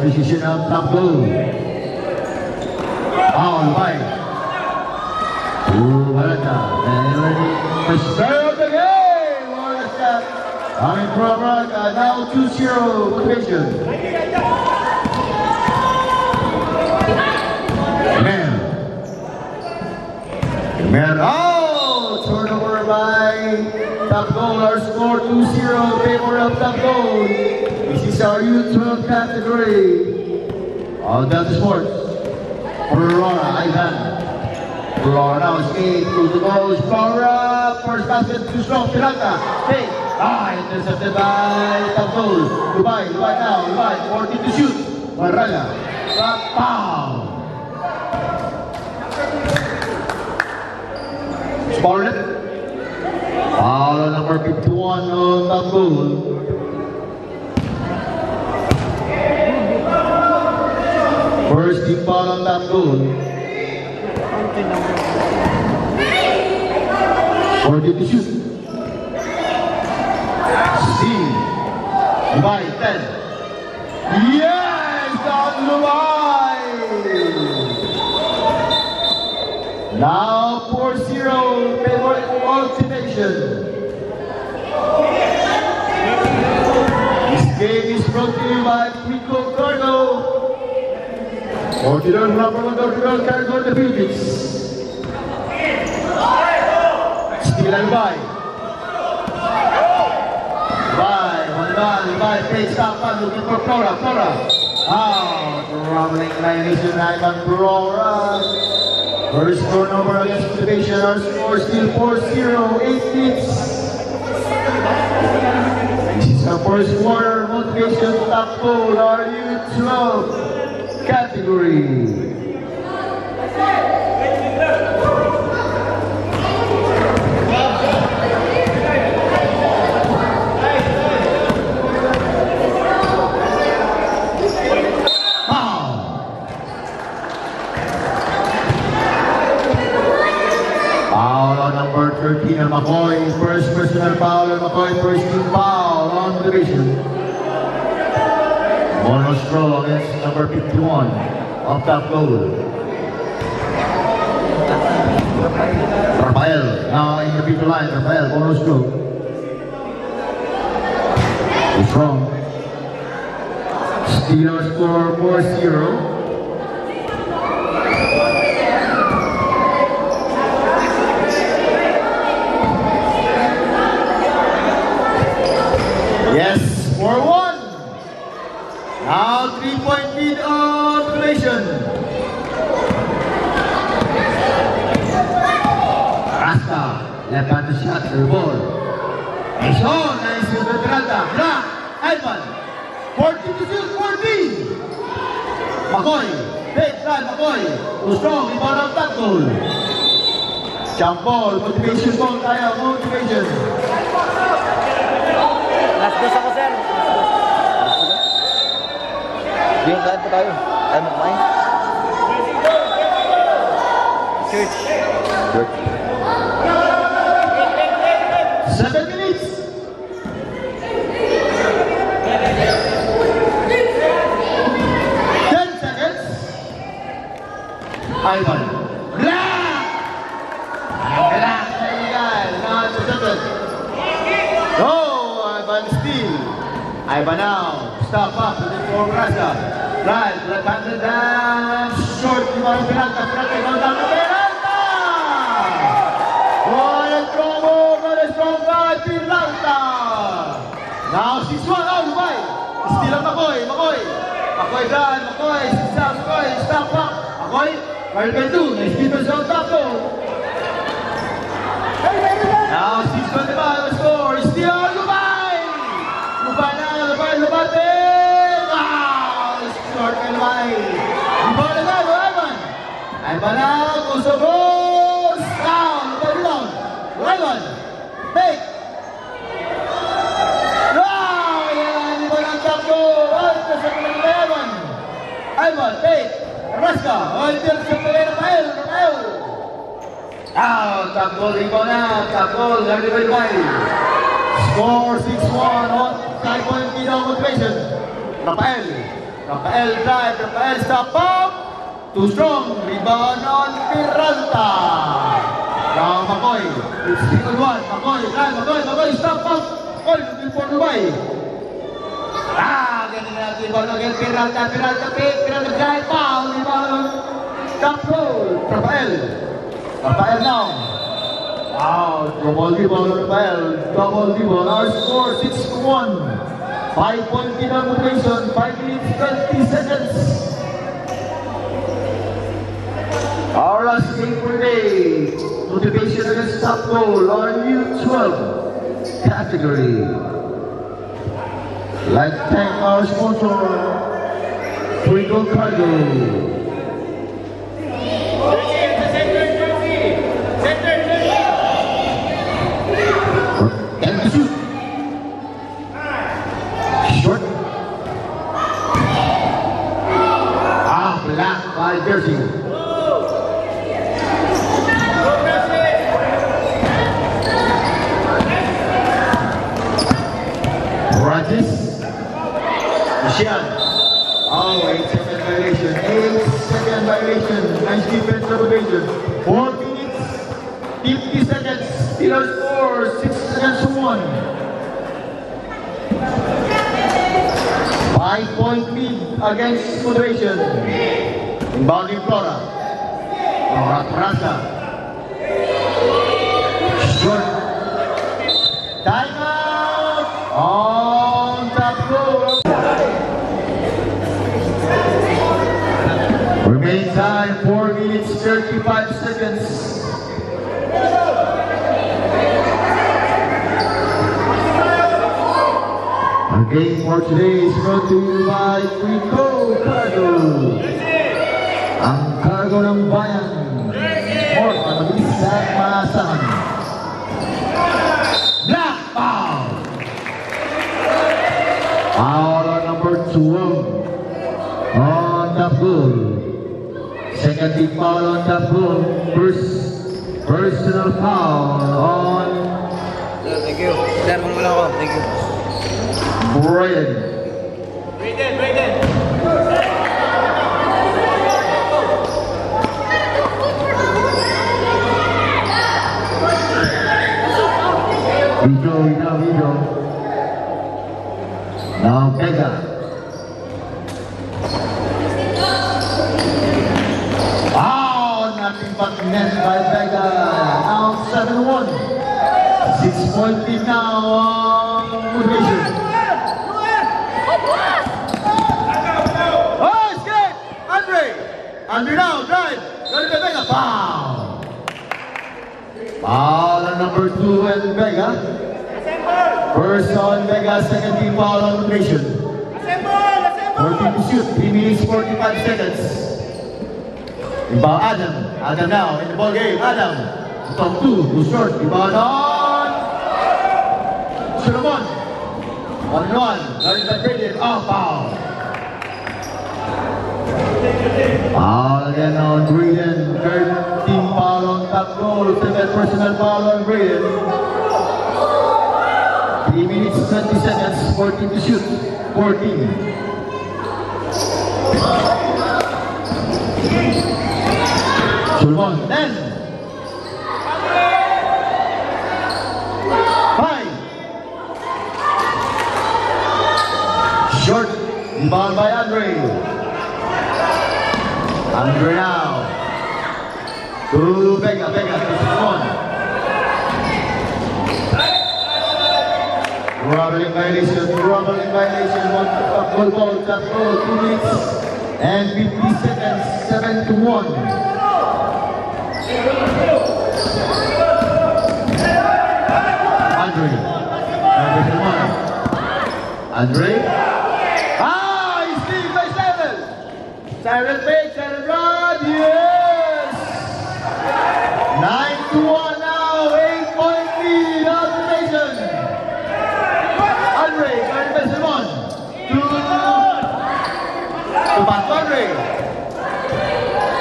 Precision of top goal. Foul by Ubalata. And ready to start of the game. What is that? Coming from Braga. Now 2-0 motivation. Man. Oh! Turnover by top goal. Our score 2-0 favor of top goal. This is our U12 category. All Delta Sports. Aurora, Ivan. Aurora now skate to the goals. Power up. First basket, too strong. Pirata. Hey. Intercepted by top goal. Dubai now. Dubai 40 to shoot. Maraga. Foul. Sparlet. Foul number 51 on top goal. First team foul on top goal. 40 to shoot. Steve. Dubai 10. Yes! Down Dubai! Now 4-0 favorite motivation. This game is brought to you by Quico Cargo. Portugal number 1 Portugal Cargo in the Philippines. Still and by. By face up and looking for Flora. Traveling violation Ivan Flora. First turnover against motivation. Our score still 4-0, 8 hits. This is our first quarter motivation top goal, our U12 category. Number 13 on McCoy, first personal foul on McCoy, first team foul on motivation. Mono Stroll against number 51 of top goal. Rafael now in the people line. Rafael, Mono Stroll. Strong. Steelers score 4-0. Yes, 4-1. Now 3-point lead on motivation. Rasta, left-handed shot, through ball. Nice with the Peralta. Black, Ivan. 40 to shoot, 40. McCoy, big run, McCoy. Too strong, rebound on top goal. Jump ball, motivation ball tayo, motivation. Last dos ako, sir. Yung saan pa tayo? Ay, magmain? Church. 7 minutes. 10 seconds. Ivan. Black! Black, illegal. Now it's 7. Go! Ivan steal. Ivan now. Stop up to the four Rasta. Right, left-handed and short. Ivan Peralta. Peralta, go down to Peralta! What a strong move, what a strong fight, Peralta! Now 6-1, oh, Dubai! Steal up McCoy, McCoy! McCoy down, McCoy, stop, McCoy, stop up! McCoy, Maribel 2, nice defense on top though. Now 6-1 diba, the score, steal Dubai! Dubai na, Dubai! Wow! Short and wide! Dubai na tayo, Ivan! Ivan now, goes to goals! Down, Dubai down! Ivan! Take! Wow! Yan, Ivan ang top goal! Ivan, take! Raska! Oh, ito yung sa pala Rafael! Top goal, ikaw na! Top goal, Larry Dubai! Score 6-1 on 5-point lead on motivation. Rafael. Rafael drive, Rafael stop up. Too strong, rebound on Peralta. Now Makoy, it's 3-on-1. Makoy, drive, Makoy, stop up. Makoy, looking for Dubai. Ganun natin, ball again, Peralta drive, foul, rebound. Top goal, Rafael now. Wow, double D-ball, Rafael. Double D-ball. Our score, 6-1. 5-point lead on motivation. 5 minutes, 20 seconds. Our last game for the day. Motivation against top goal on U12 category. Like to thank our sponsor, Twinkle Cargo. By Jersey. Rajis. Michelle. Oh, 8-second violation. 8-second violation. Nice defense observation. 4 minutes, 50 seconds. Still our score, 6 seconds to 1. 5-point lead against motivation. Inbounding Flora. Rasa. Short. Timeout. On top goal. Remaining time 4 minutes 35 seconds. Our game for today is brought to you by Twinkle Cargo. Ang cargo ng bayan. Or mabilis at maasahan. Black foul! Foul on number 2 on top goal. Second team foul on top goal. First personal foul on... Sir, thank you. Sir, wala ako. Thank you. Brian. Brayden. Video. Now Vega. Nothing but net by Vega. Now 7-1. 6-point lead now on motivation. Oh, escape! Andre now, drive. Got it to Vega. Foul. Foul on number 2 and Vega. First on Vega, second team foul on motivation. 14 to shoot, 3 minutes 45 seconds. Inbound Adam now in the ball game. Adam, top 2, too short. Inbound on Solomon. 1-1, got it by Brayden. Foul. Foul again on Brayden. Third team foul on top goal. Second personal foul on Brayden. 3 minutes 20 seconds. 14 to shoot. 14. Solomon, 10. 5. Short. Rebound by Andre. Andre now. To Vega. This is 1. Rubbling violation. 1 full ball, tap goal, 2 minutes and 50 seconds, 7-1. Andre. He's leading by 7. Siren fake, Siren run, yes! 9-1 now, 8-point lead on the nation. Andre, Siren by 7. To pass Andre.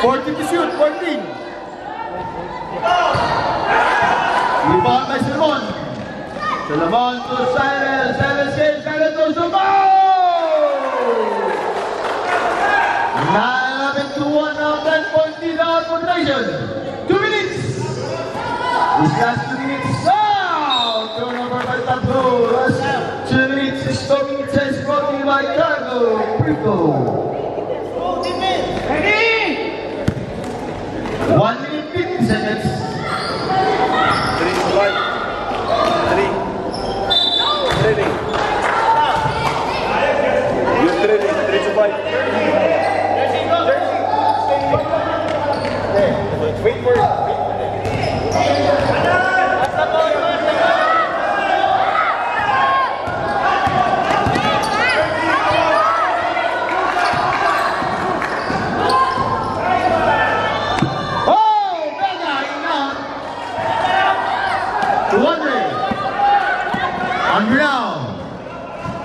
14 to shoot, 14. Rebound by Solomon. Solomon to Siren. Siren saves. Siren goes to goal! transition. 2 minutes. This last 2 minutes. Now, turnover by Tablo. Last 2 minutes is coming. It's brought to you by Cargo. Prico. 1 minute 50 seconds. 3 to 1. 3. Training. You're training. 3 to 5. Wait for it. Andre now.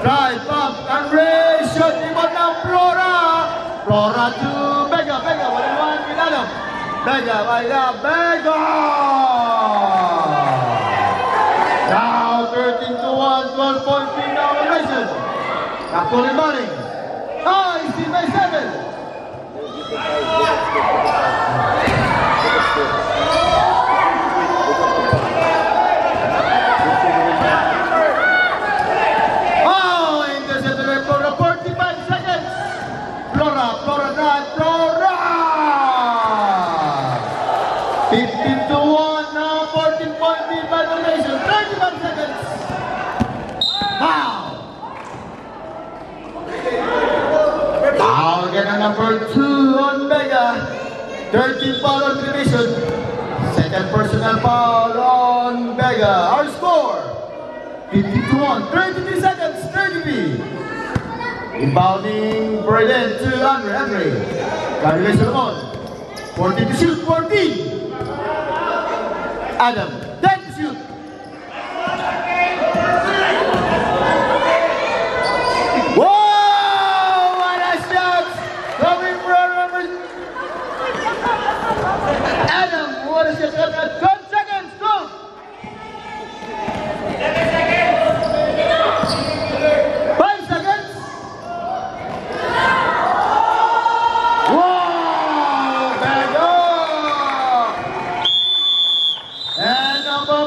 Drive up. Andre. Shot him on now. Flora. Flora to Vega. Vega. 1-1. Milano. Vega. Vega. Vega. Now 13-1. 12 points in now in Mason. Captain Manning. Nice. Team by 7. Flora drive, Flora! 15-1, now 14-point lead by the nation, 31 seconds. Wow! Now again on number 2 on Vega, 13 foul on the nation. Second personal foul on Vega. Our score, 50-1, 33 seconds, 33. Inbounding Braden to Andre. Carly Solomon. 14 to shoot. 14. Adam. 10 to shoot. Whoa! What a shot! Coming from Adam. What a shot! 12 seconds. Go! 5 seconds.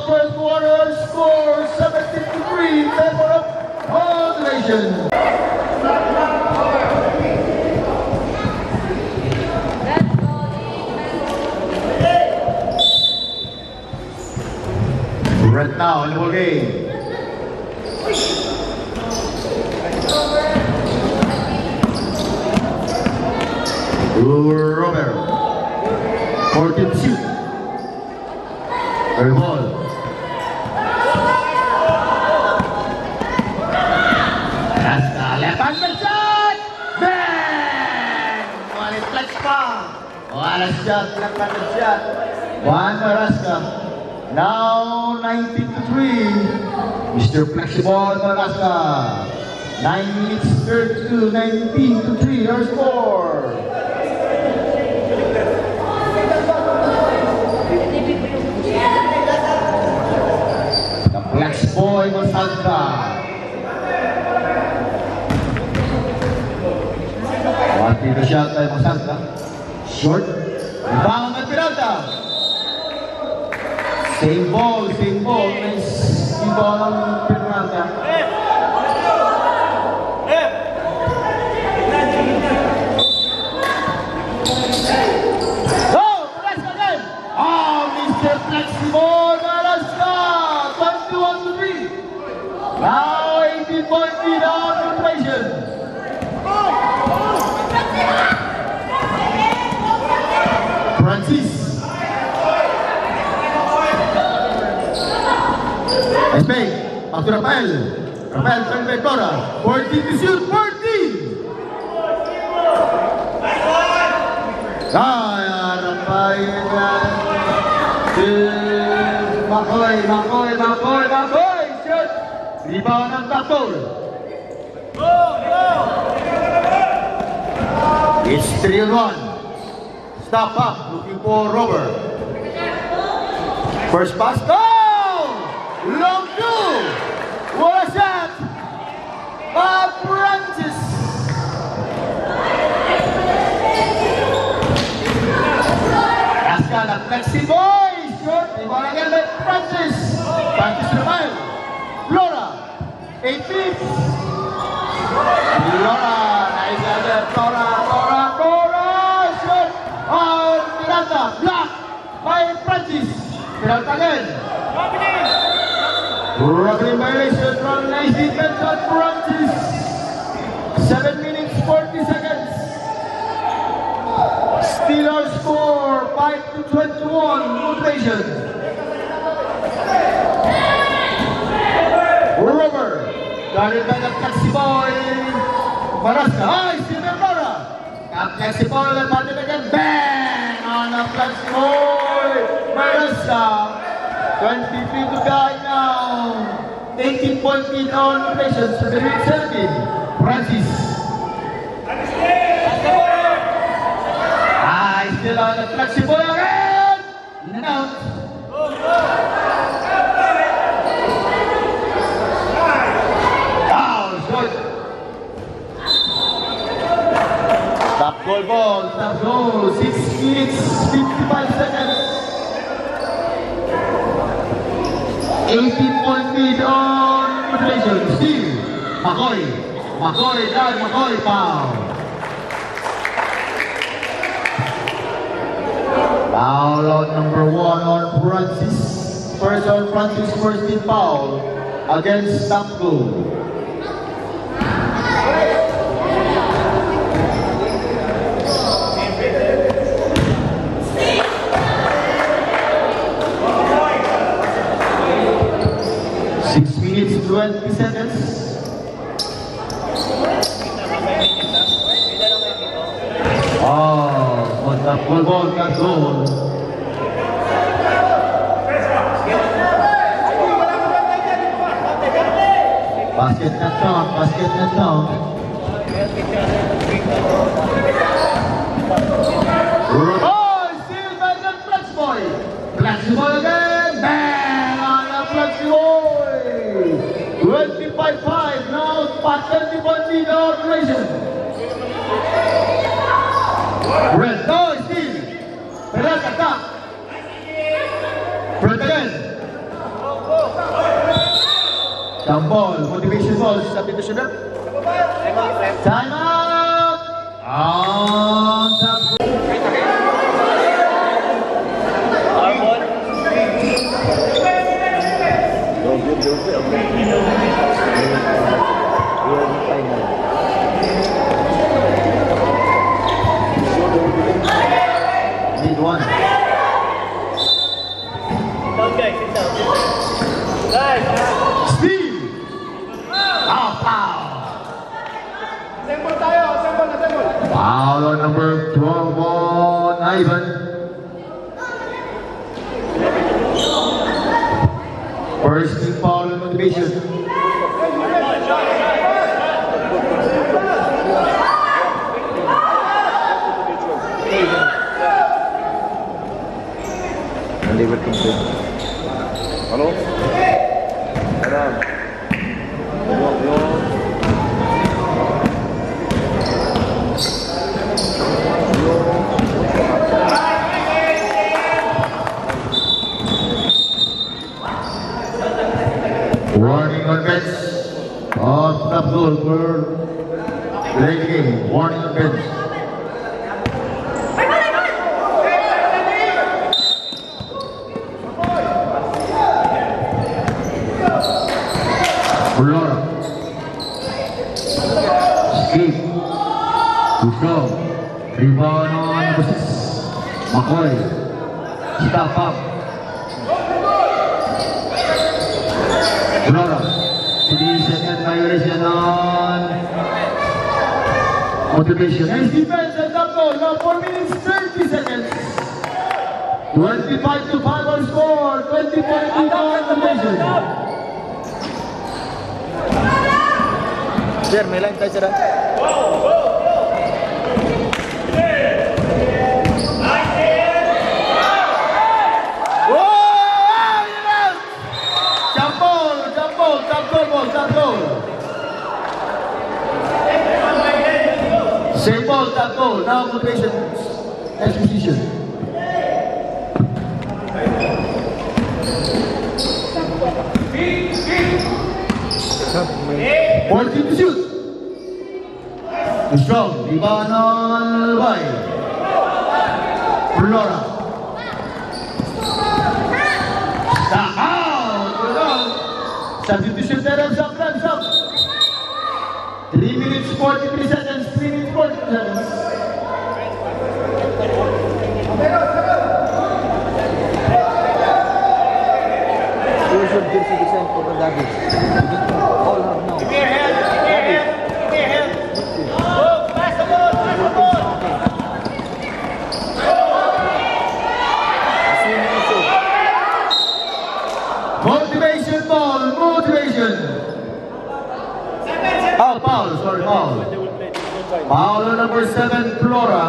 First quarter score 73 in favor of Moderation. Right now in the ball game. Romero. 14 to shoot. Very ball. Left-hand shot! Bang! One flex pa. One shot, left-hand shot. One Maraska. Now 19-3. Mr. Flexible Maraska. 9 minutes 32, 19-3 our score. The Flex Boy Masalta. Pati na shot by Masalta. Short. Rebound at Peralta. Same ball. Nice ball ng Peralta. Go! Alaska again! Oh, Mr. Flexible Alaska! 21-3. Now 18-point lead on Moderation. Francis. Espey, back to Rafael. Rafael, turn by Flora. 14 to shoot, 14! Rafael. Makoy. Shoot. Rebound ng Tapol. It's 3-1. Stop up, looking for Robert. First pass, go! Long two! What a shot! Francis! Alaska the flexi boys. Short. They ball again by Francis. Francis Ramal. Flora. 8 feet. Flora. Nice other. Flora. Short. On Miranda. Block by Francis. Miranda again. Robbery violation from nice defense on Francis. 7 minutes 40 seconds. Still our score 5-21. Motivation. Rover. Guarded by the flexi boy. Marasca. Ay, Silver Flora. Flexi boy. Batted again. Bang! On the flexi boy. Marasca. 20 feet to guide now. 18 point lead on rotation. 17. Francis. Still on the flexible again. Out. Foul. Good. Top goal ball. Top goal. 6 minutes 55 seconds. 18 point lead on moderation. Steve. McCoy. McCoy. Foul. Foul on number 1 on Francis. First on Francis, first team foul against Top Goal. Six minutes 20 seconds. Top goal, top goal. Basket na count. Oh, still by the Flex Boy. Flex Boy again. Bang on the Flex Boy. 25-5. Now, 20 lead operation. Red, no, Steve. Red attack. Red again. Down ball, motivation ball. Substitution up. Time out. On top. Need one. Steve! Foul! Foul on number 12 on Ivan. First team foul on motivation. Halo? Adam. Warning on bench. Off top goal for play the game. Warning on bench. Flora. Skip. Kusong. Rebound on basis. McCoy. Stop up. Flora. 3-second violation on motivation. Nice defense at top goal. Now 4 minutes 30 seconds. 25-5 on score. 20 point lead on motivation. Sir, may line tayo sir. Top goal. Same ball, top goal. Now motivation. Execution. 14 to shoot. Too strong. Rebound on by Flora. Substitution there of Zap. 3 minutes 43 seconds. 3 minutes 43 seconds. You should give the design for the David. All have now. Give me your hand. Give me your hand. Give me your hand. Oh, pass the ball. Pass the ball. Motivation ball. Motivation. Oh, foul. Sorry, foul. Foul on number 7, Flora.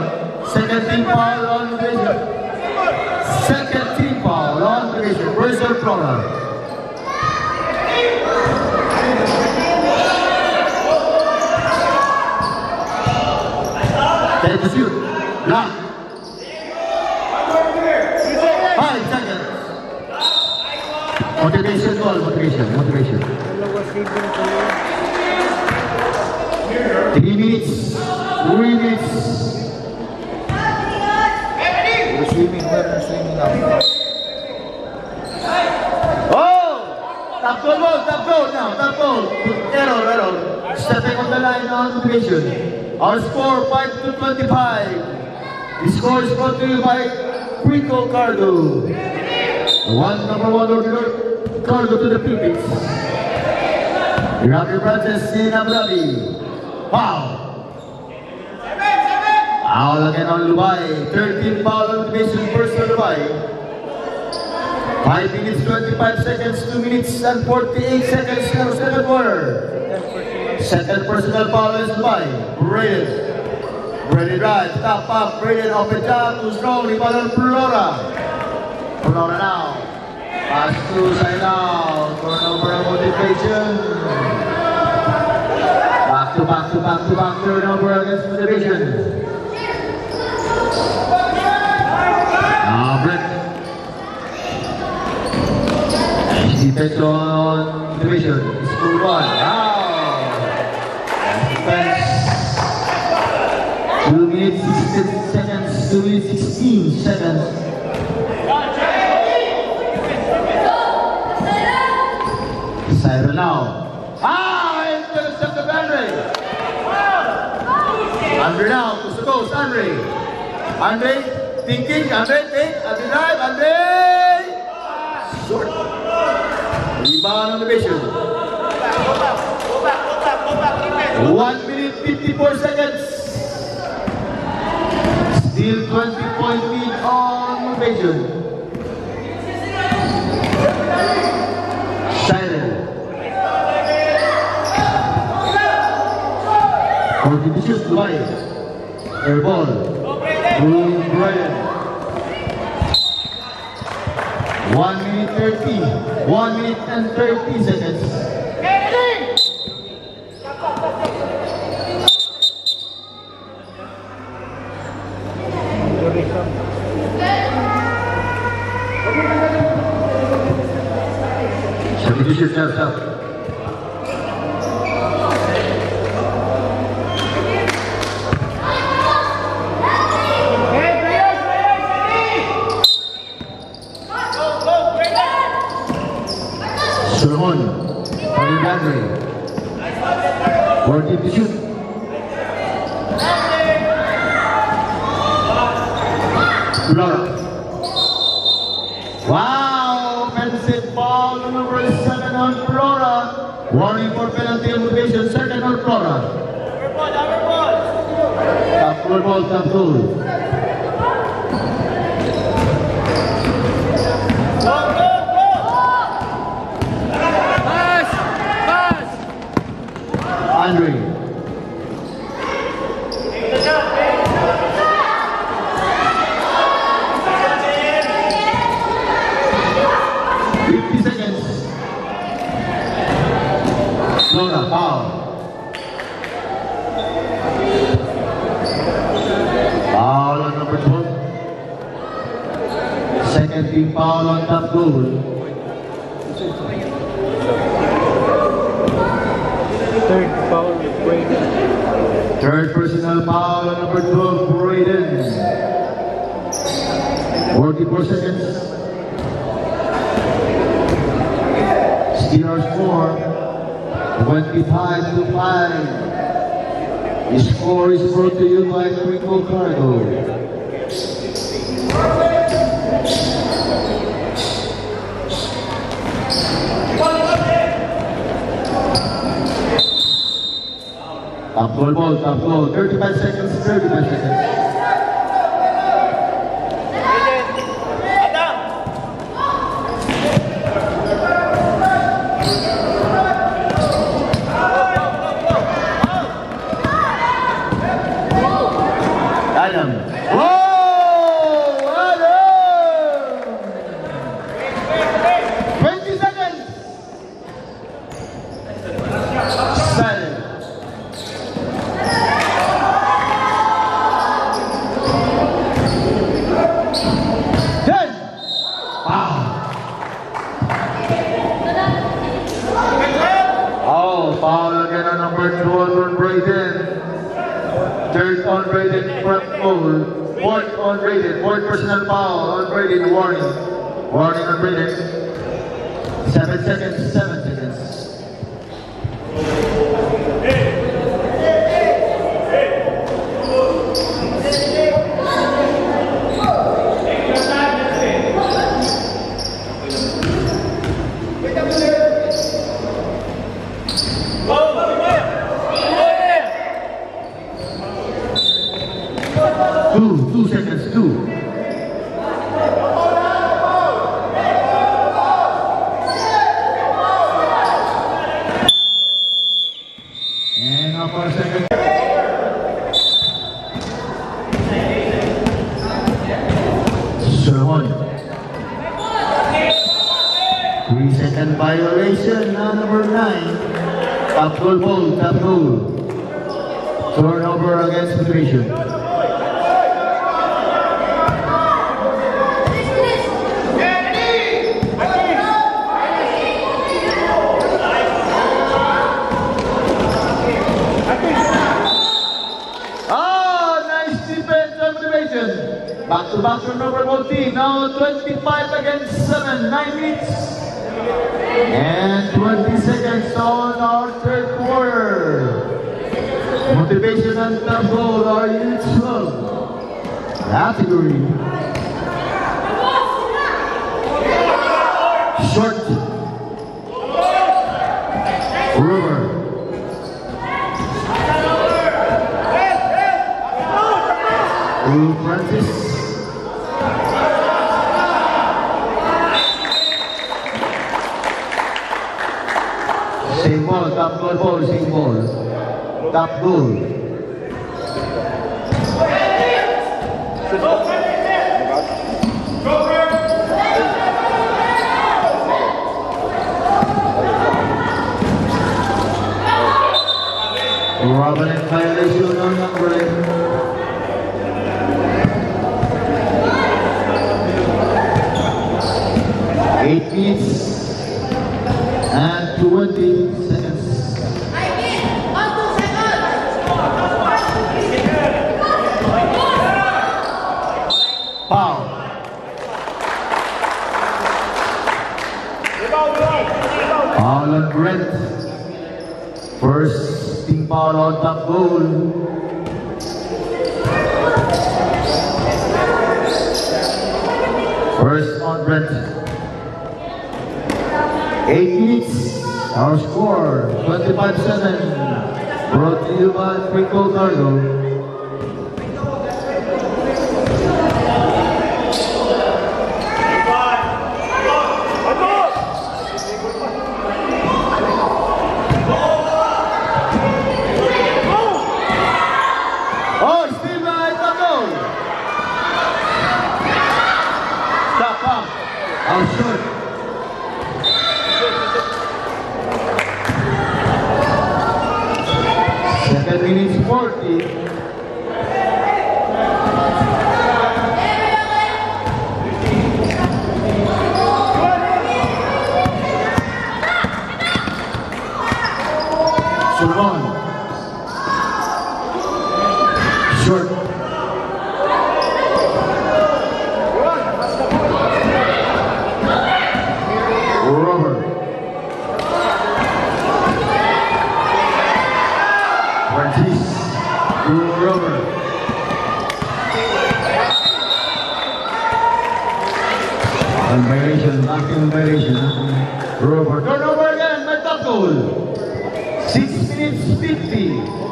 Second team foul on division. Second team foul on division. Versus Flora. Take the shoot. Lock. 5 seconds. Motivation ball. Motivation. 3 minutes. 3 minutes. We're swimming now. Oh! Top goal now, top goal. Error. Stepping on the line on motivation. Our score 5 to 25. The score is brought to you by Rico Cardo. Number one order Cardo to the Philippines. Rocky Francis in Abu Dhabi. Foul. Foul again on Dubai. 13 foul on motivation first on Dubai. 5 minutes 25 seconds, 2 minutes and 48 seconds in the second quarter. Second personal foul is by Braden drive, top up, Braden open job, too strong, rebound on Flora. Flora now. Pass to Sainao, turnover and motivation. Back to back, turnover against motivation. Now break. Defense on motivation. School one. Wow. Defense. 2 minutes 16 seconds. 2 minutes 16 seconds. Siren now. Intercept the Andre. Andre now. To the coast. Andre thinking. Andre drive. Andre. Short. Rebound on the vision. Go back. 1 minute 54 seconds. Still 20-point lead on motivation. Siren. For the shoot, Dubai. Air ball. Brian. 1 minute 30. 1 minute and 30 seconds. Substitution, stop. Solomon, Andre, working to shoot. Flora. Wow, offensive ball number 7 on Flora. Warning for penalty on motivation, second on Flora. Top goal. Andre. Flora, foul. Foul on number 12. Second team foul on top goal. Third personal foul on number 12, Braden. 44 seconds. Still our score, 25-5. The score is brought to you by Twinkle Cargo. Top goal, 35 seconds, 35 seconds. Adam. Whoa! Adam! 20 seconds! 7. 10. Oh, foul again on number 12 on Braden. Third on Braden, front goal. Fourth on Braden, fourth personal foul on Braden, warning. Warning on Braden. 7 seconds, 7 seconds. Two seconds, 2. And now for a second. Sermon. 3-second violation, now number 9. Top goal ball, top goal. Turnover against Federation. Back to back from number 14, now 25 against 7, 9 minutes. And 20 seconds on our third quarter. Motivation and top goal are unit 12. Category. Short. River. Francis. Same ball, top goal, same ball. Top goal. Robin and violation on number 8. Eight minutes and 20 seconds. Foul. Foul on Brent. First team foul on top goal. First on Brent. 8 minutes, our score, 25-7, brought to you by Twinkle Cargo. Oh, Steve, goal! Stop, I'll shoot. Minutes 40. Sermon. Rubber. On violation, acting violation. Rubber. Turnover again, my top goal. 6 minutes 50.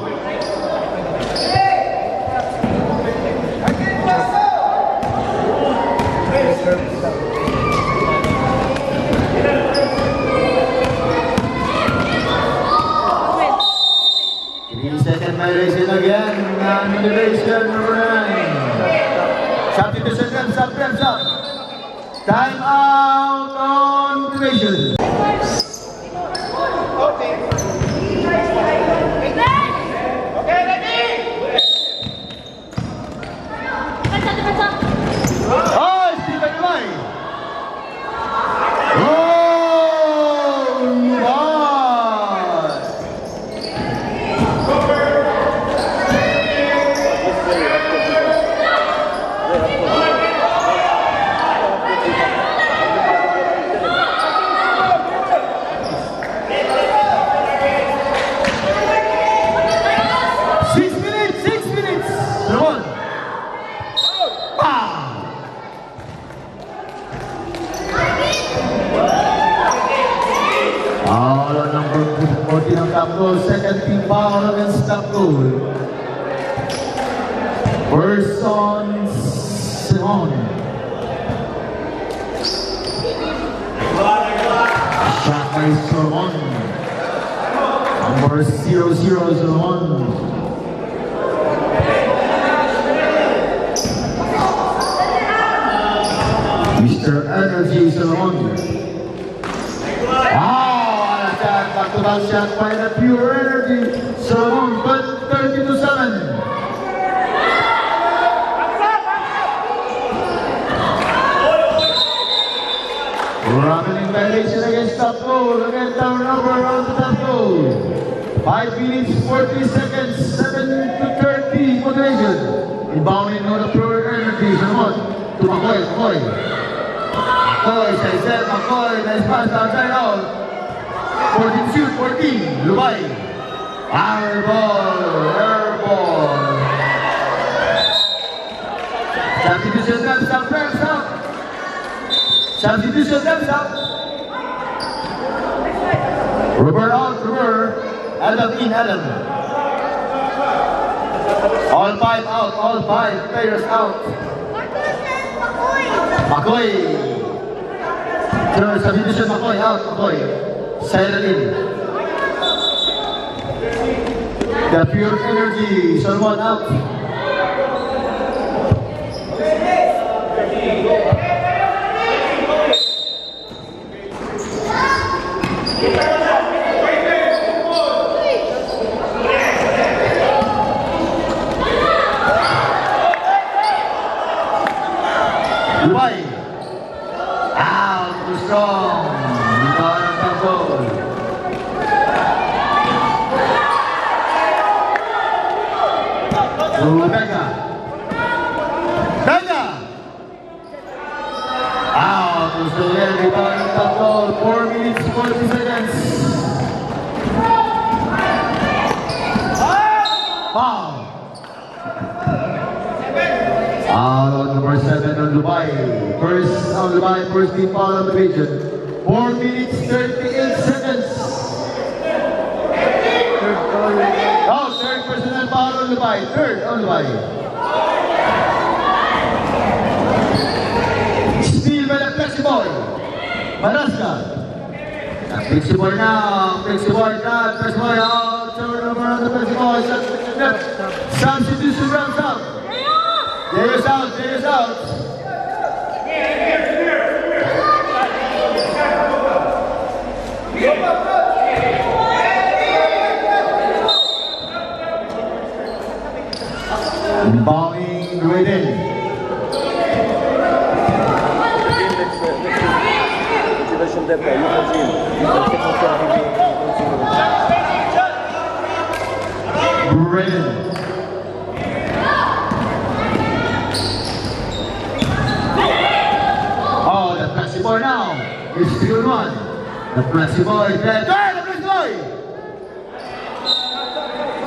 Second violation again, violation number 9. Substitution, reps up. Time out on duration. Oh, Stephen Lai. Oh, second team foul against top goal. First on Simon. Shot by Simon. Number 00 Simon. Mr. Energy Simon. Back-to-back shot by the pure energy. So, but 30-7. Running violation against top goal. Again, turnover on the top goal. 5 minutes 40 seconds. 7-30 moderation. Inbounding on the pure energy. So, to McCoy. McCoy, says McCoy. Nice pass outside out. 14 Lubay. Airball. Substitution steps up. Substitution steps up. Rubber out. Adam in. All 5 out. All 5 players out. McCoy. Substitution McCoy out. Silent in. The pure energy, someone out. Dubai. Out, too strong. Danga! Out, gusto yan, rebound ng top goal, 4 minutes, 40 seconds. Foul! Out on number 7 on Dubai. First team foul on the region. 4 minutes, 38 seconds. Third personal foul on Dubai. Third on Dubai. Steal by the Flexiboy. Maraska. Flexiboy now. Flexiboy out. Turnover on the Flexiboy. Substitution rounds out. There's out. Inbounding Graydon. Graydon. Oh, the Flexiboy now. It's 3-1. The Flexiboy is there. The Flexiboy!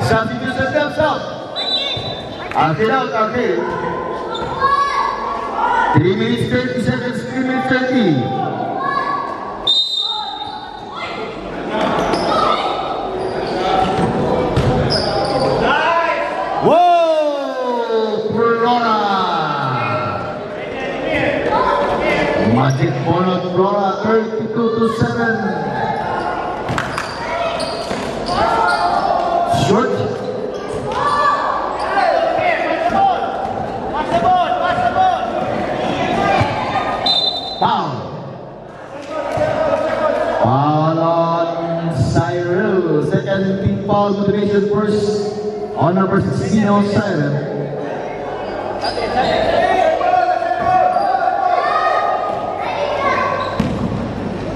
Substitution steps up. Akhir out, akhir. 3 minutes 30 seconds, 3 minutes 30. Whoa! Corona! Magic Bonnet Corona 32-7. Short. Foul. Foul on Cyril. Second team foul motivation first on number 16 on Cyril.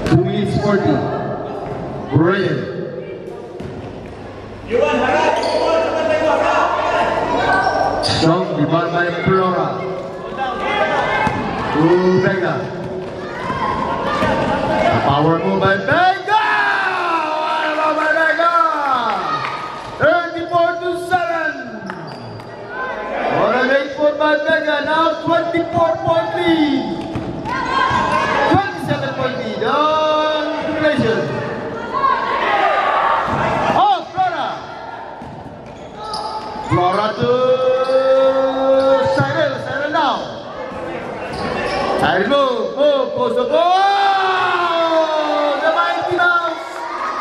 Two minutes 40. Brilliant. Strong rebound by Flora. Vega. Power move by Vega! What about by Vega? 34-7. What a great foot by Vega. Now 24-point lead. 27-point lead on simulation. Oh, Flora. Flora to Cyril. Cyril now. Cyril move, goes the ball. The mighty mouse.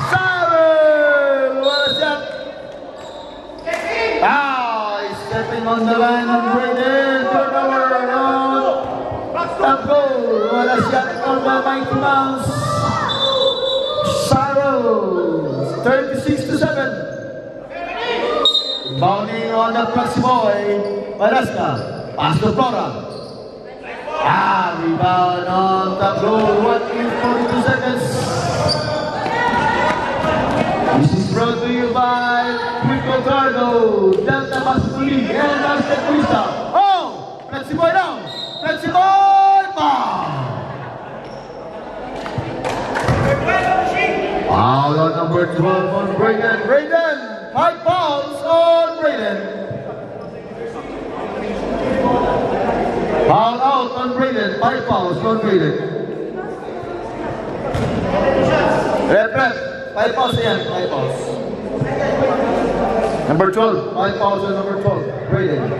Cyril. What a shot. He's stepping on the line of Braden. Turnover on top goal. What a shot from the mighty mouse. Cyril. 36-7. Bounding on the proxy boy. Alaska. Pass to Flora. Rebound on top goal. 1 minute 42 seconds. This is brought to you by Quico Cardo, Delta Masculi, and Master Crista. Oh! Flexi boy down! Flexi boy! Foul! Foul on number 12 on Braden. Braden! 5 fouls on Braden. Foul out on Braden. 5 fouls on Braden. Rep. 5 fouls yan. 5 fouls. Number 12. 5 fouls on number 12. Braden.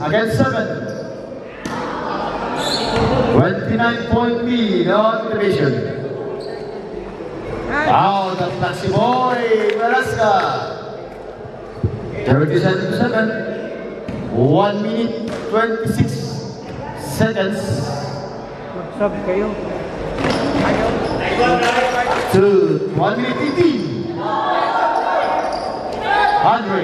Against 7. 29-point lead on division. Out of Taxi Boy, Alaska. 37-7. 1 minute 26 seconds. Sub kayo. To 1 minute 18. Andre.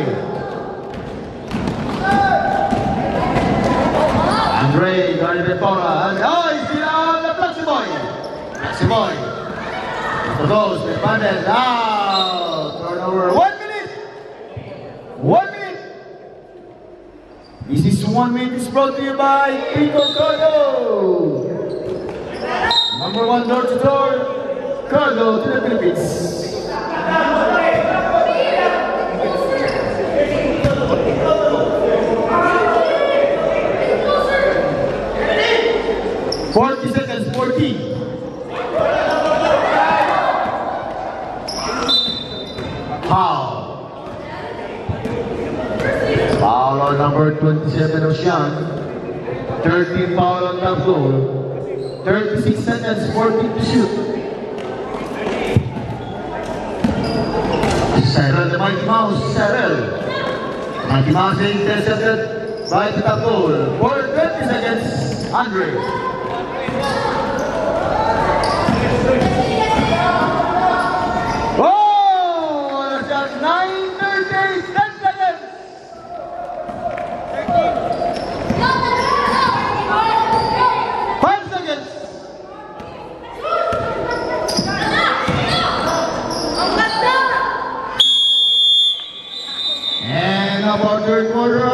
Andre, guarded by Flora. He's beyond the Flexi Boy. Flexi Boy. The goes, the bandit. Turnover. 1 minute. 1 minute. This is 1 minute is brought to you by Quico Cardo. Number 1 door-to-door. Cardo to the Philippines. Seconds, 14. Foul. Foul on number 27 of Sean. 13 foul on top goal. 36 seconds, 14 to shoot. Cyril, the Mighty Mouse, Cyril. Mighty Mouse intercepted by the top goal. For 20 seconds, Andre. Oh, that's 9:30, 10 seconds. 5 seconds. third quarter.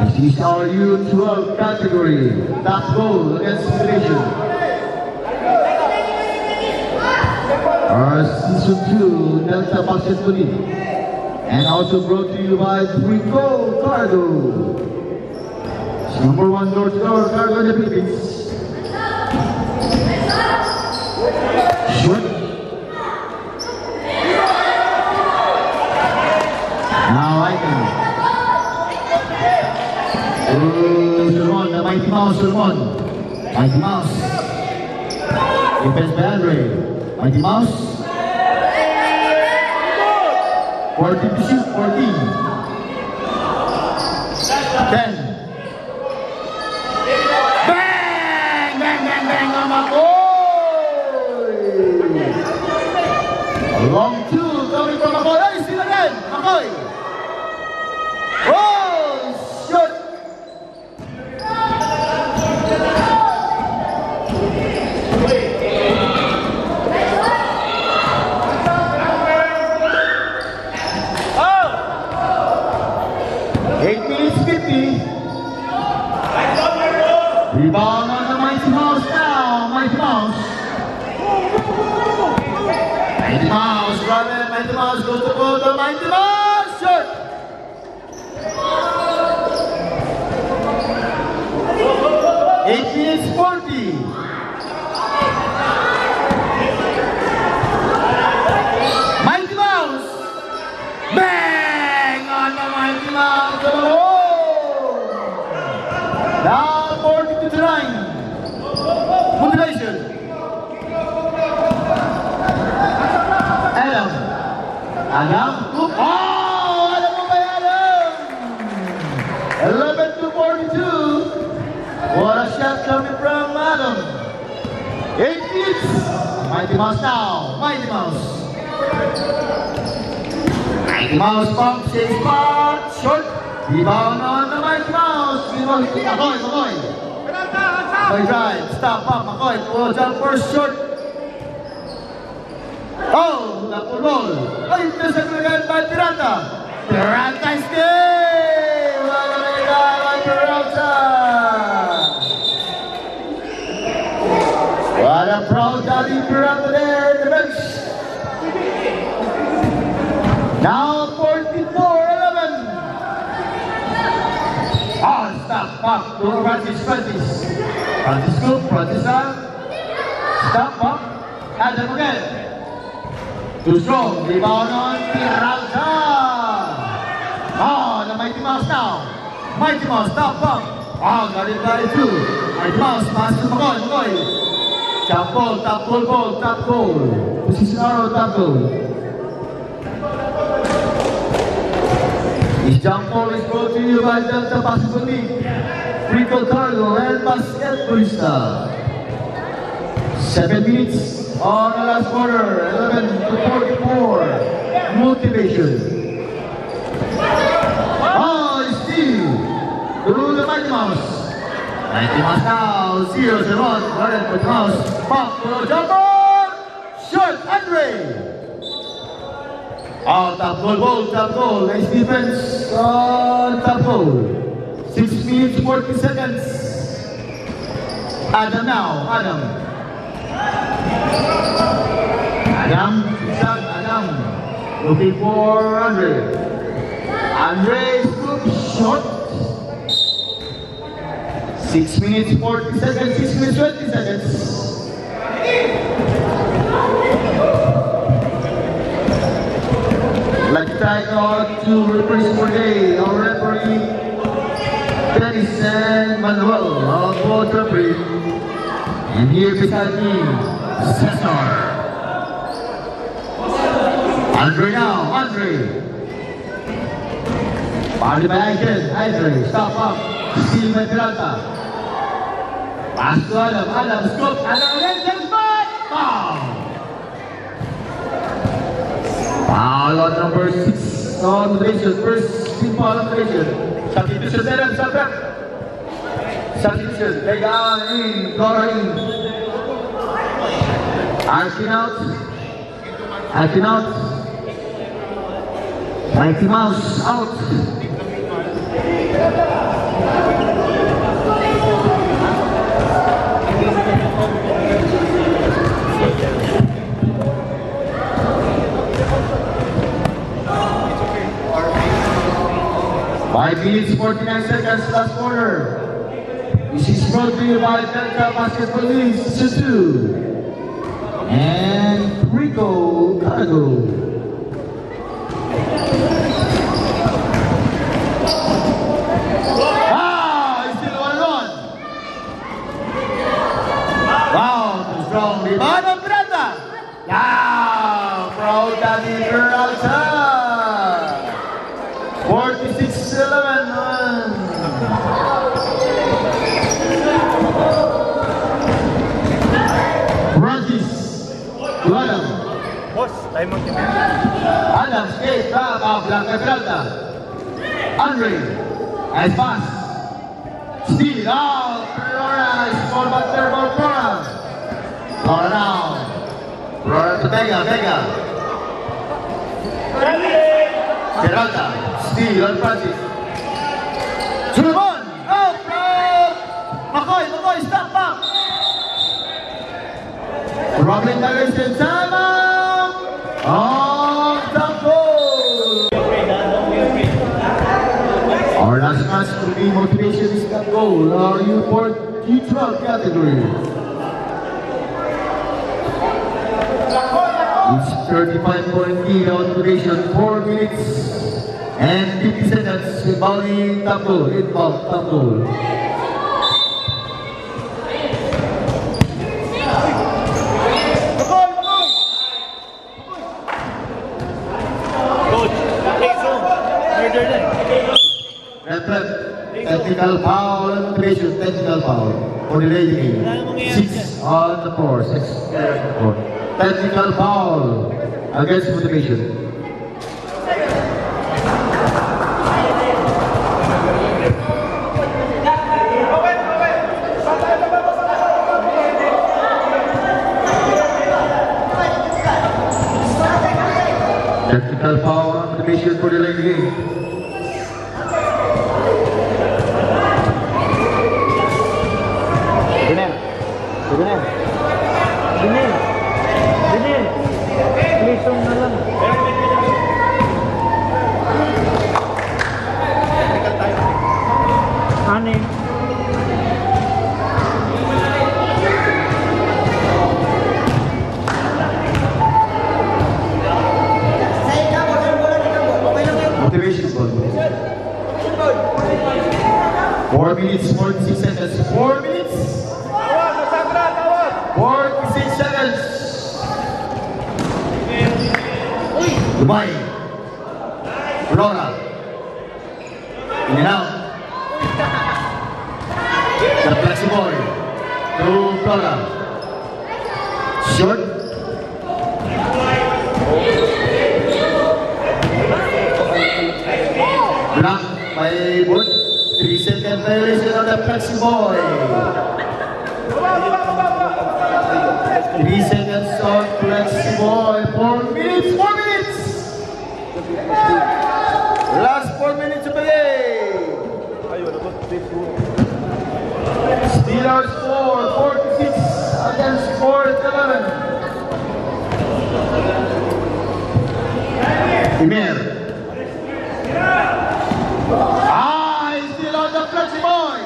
This is our U12 category. Top goal against Federation. Our Season 2 Delta Basketball League. And also brought to you by Rico Cargo. Number 1 door-to-door cargo in the Philippines. Shoot. Now I can. Solomon, the Mighty Mouse, Solomon. Mighty Mouse. Defense by Andre. Mighty Mouse. 14 to shoot, 14. 10. Bang! Bang, bang, bang, Makoy! A long two coming from Makoy. Ay, still again, Makoy! Oh, shoot! Rebound on the Mighty Mouse now, Mighty Mouse. Mighty Mouse, brother, Mighty Mouse goes to goal, the Mighty Mouse, shot. 8 minutes 40. Mighty Mouse, bang on the Mighty Mouse. Oh! Now 40 to 9. Motivation. Adam. Adam. Oh! Adam mo ba Adam? 11 to 42. What a shot coming from Adam. 8 minutes. Mighty Mouse now. Mighty Mouse. Mighty Mouse pumps his spot. Short. Rebound on the Mighty Mouse. Makoy, Makoy. Makoy drive. Stop up, Makoy. Pull jump first short. Oh, the full ball. Oh, intercept again by Tiranta. Tiranta still. What a guy by Tiranta. What a proud daddy Tiranta there in the bench. Now 44-11. Oh, stop, up, to Francis. Francis Cook, Francis up. Stop, up. Adam again. Too strong, rebound on Tiranta. Oh, the Mighty Mouse now. Mighty Mouse, stop, up. Oh, got it by 2. Mighty Mouse, pass to Makoy. Jump ball, top goal. Position arrow, top goal. This jump ball is brought to you by Delta Basketball League, Rico Cargo, and Basketballista. 7 minutes on the last quarter, 11 to 44. Motivation. Oh, Steve to the Mighty Mouse. Mighty Mouse now, 0-1. Mighty Mouse, pump, jumper, short, Andre. Oh, top goal. Nice defense on top goal. 6 minutes, 40 seconds. Adam now, Adam. Looking for Andre. Andre scoop shot. 6 minutes, 40 seconds, 6 minutes, 20 seconds. Like try out to represent for day, our referee, Dennis and Manuel, our board referee. And here beside me, Cesar. Andre now, Andre. Body by Andre, stop up, steal by Tiranta. Pass to Adam, scoop, Adam again, foul! Foul on number 6 on motivation. First team foul on motivation. Substitution, Adam, substitution. Take down in, Cora in. Arkin out. Mighty Mouse out. Five minutes, 49 seconds, last quarter. This is brought to you by Delta Basketball League Season 2 and Rico Cargo. Still 1-1. Wow, too strong. Rebound of Brenda. Yeah, proud Daddy Peralta. 46-11. Francis to Adam. Boss, tayo mo kami. Adam skate back of Blanca Peralta. Andre, nice pass. Steal out. Flora, small but terrible Flora. Flora now. Flora to Vega. Peralta, steal on Francis. Sullivan, out from McCoy, stop back. Robin Daggerson, sama on the goal. Our last match to be motivation is that goal. Our U12 category. It's 35-point lead on duration, 4 minutes and 50 seconds. Bowling top goal, top goal. Technical foul and motivation, technical foul for the lady. 6 on the floor, 6 on the floor. Technical foul against motivation. Technical foul and motivation for the lady. Lisong na lang. Ani? Motivation ball. 4 minutes, 46 seconds. 4 minutes. 46 seconds. Dubai. Flora. In and out. The flexi boy. To Flora. Short. Block by Wood. 3-second violation on the flexi boy. 3 seconds on flexi boy. 4 minutes. 4 minutes. Last 4 minutes of the game. Steelers 46 against 11. Imer. He's still on the flexi boy.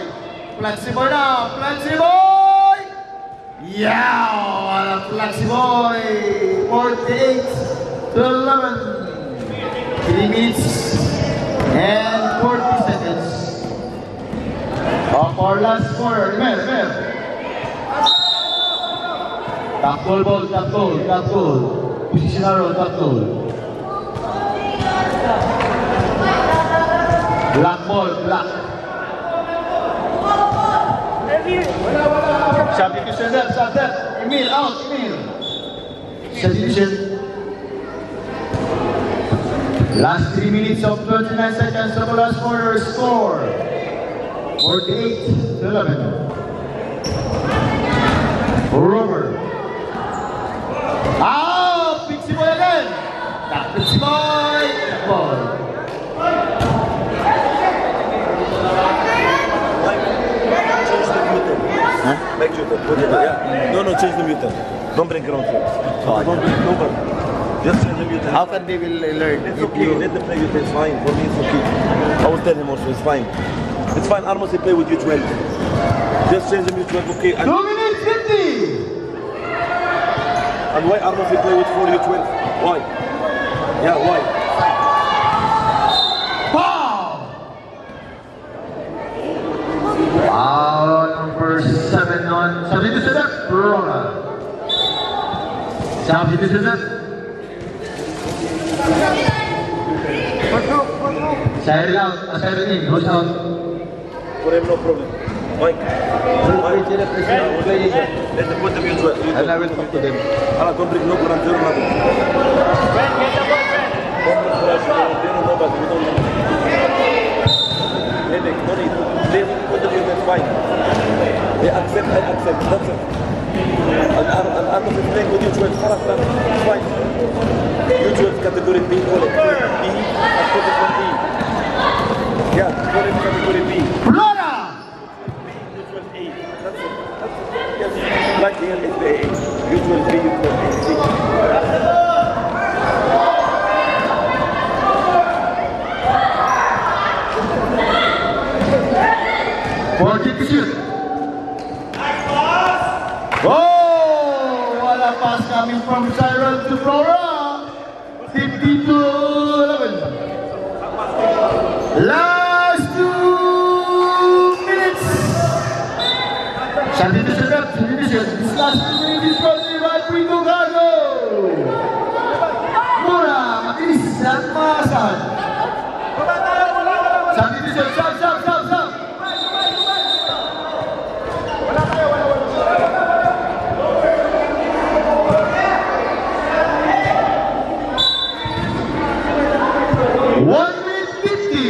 Flexi boy now. Flexi boy. Yeah, what a flexi boy. 48-11. 3 minutes and 40 seconds of our last quarter. Remember. Top goal. Positional roll, top goal. Black ball, black. Substitution left. Emil, out, Emil. Substitution. Last 3 minutes of 29 seconds of the last quarter. Score 48-11. Rover. Pixie boy again. That Pixie boy. Ball. Yeah. No, change the mutant. Don't bring ground force. Don't bring over. Just change the mutant. How can they will learn? It's okay. Let them play with it. It's fine. For me, it's okay. I will tell him also. It's fine. It's fine. Armos, he play with you 12. Just change the mutant. Okay. 2 minutes 50. And why Armos he play with 4 you 12? Why? Yeah, why? Number 7 on 77, Rora. 77. Siren out, siren in, who's out? For him, no problem. Mike. Play sila, play sila. Play sila. Let them put the mutual. And I will talk to them. Don't bring no ground zero nothing. Friend, get the ball, friend. Don't bring flash. They don't know about it. We don't know. Headache, no need. They put the mutual, fine. They accept, I accept. That's it. And Armos is playing with mutual. It's fine. Mutual category B, call it B, and put it on E. Yeah, call it category B. Rora! Mutual A. That's it. Yes. Like here is the A. Mutual B, mutual A. C. To shoot. Oh, what a pass coming from Siren to Flora. 52-11. Last 2 minutes. Santi to set up. This last 2 minutes is brought to you by Rico Gargo. Mura, matinis at maasahan. Santi to set up. Stop. 1 minute 50.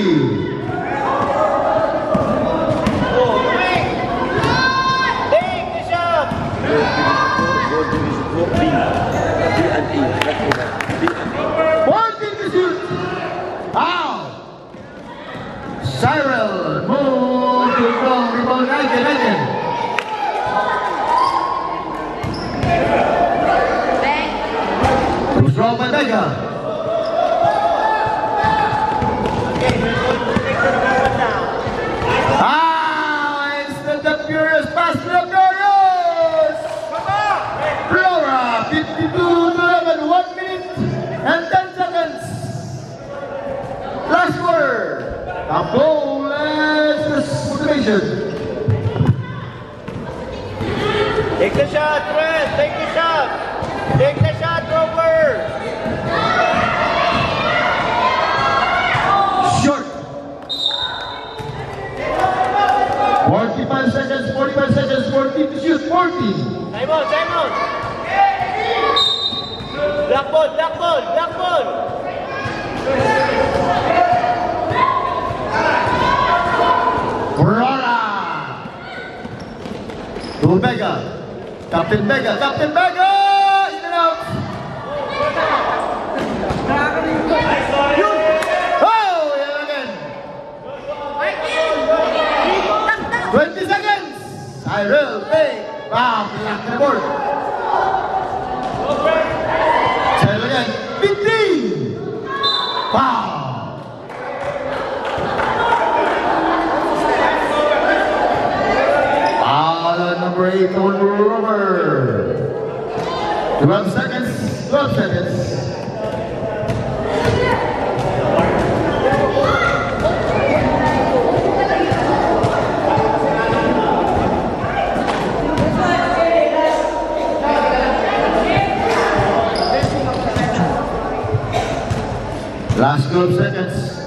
Take the shot. Go division 4, B. B and E. That's it. B and E. 14 to shoot. Out. Cyril move to from rebound 19. From Bandaga. Instead the Furious pass to the Furious. Flora 52-11, 1 minute and 10 seconds. Last quarter. A goal as motivation. Take the shot, friend. Take the shot. Take the shot, Rover. Short. 45 seconds, 14 to shoot, 14. Time out. Black ball. Corona. To Vega. Captain Vega. In and out. Oh, yeah, again. 20 seconds. Cyril, play. Block the board. Cyril again. 15. Foul. Number 8 on Rover. 12 seconds. Last 12 seconds.